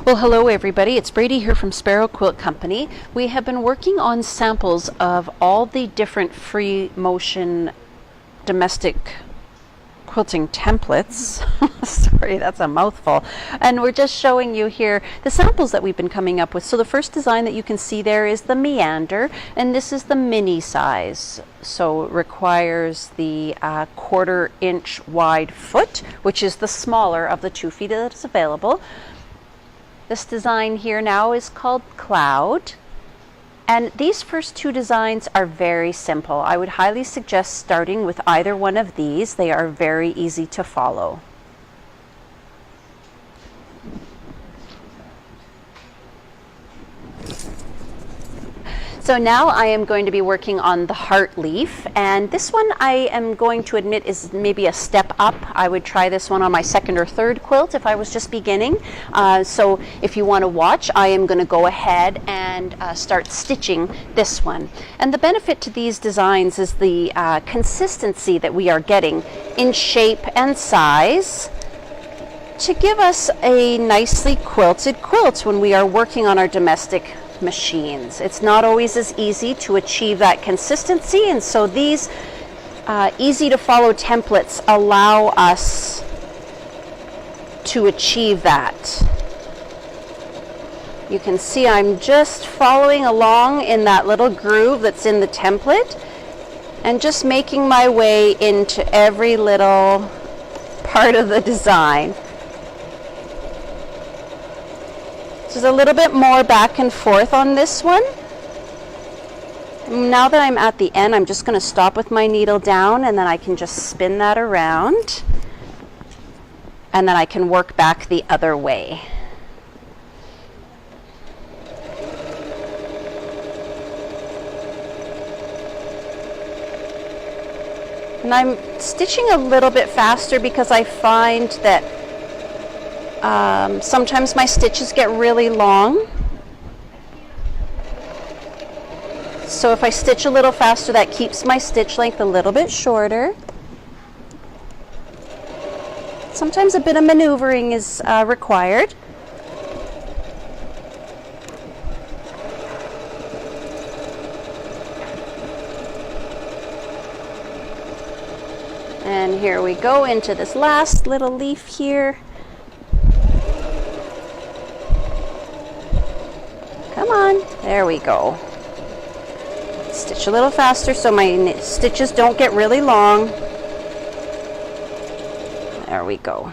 Well, hello everybody, it's Bradie here from Sparrow Quilt Company. We have been working on samples of all the different free motion domestic quilting templates. Sorry, that's a mouthful. And we're just showing you here the samples that we've been coming up with. So the first design that you can see there is the meander, and this is the mini size. So it requires the 1/4 inch wide foot, which is the smaller of the 2 feet that is available. This design here now is called Cloud. And these first 2 designs are very simple. I would highly suggest starting with either one of these. They are very easy to follow. So now I am going to be working on the heart leaf, and this one I am going to admit is maybe a step up. I would try this one on my 2nd or 3rd quilt if I was just beginning. So if you want to watch, I am going to go ahead and start stitching this one. And the benefit to these designs is the consistency that we are getting in shape and size to give us a nicely quilted quilt when we are working on our domestic machines. It's not always as easy to achieve that consistency, and so these easy to follow templates allow us to achieve that. You can see I'm just following along in that little groove that's in the template and just making my way into every little part of the design. There's a little bit more back and forth on this one. Now that I'm at the end, I'm just going to stop with my needle down, and then I can just spin that around, and then I can work back the other way. And I'm stitching a little bit faster because I find that sometimes my stitches get really long. So if I stitch a little faster, that keeps my stitch length a little bit shorter. Sometimes a bit of maneuvering is required. And here we go into this last little leaf here. Come on, there we go. Stitch a little faster so my stitches don't get really long. There we go.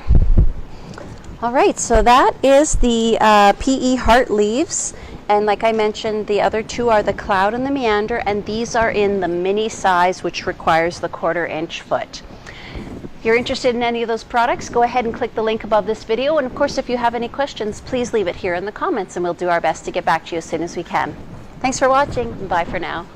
All right, so that is the PE heart leaves. And like I mentioned, the other 2 are the Cloud and the Meander, and these are in the mini size, which requires the 1/4 inch foot. If you're interested in any of those products, go ahead and click the link above this video. And of course, if you have any questions, please leave it here in the comments and we'll do our best to get back to you as soon as we can. Thanks for watching. Bye for now.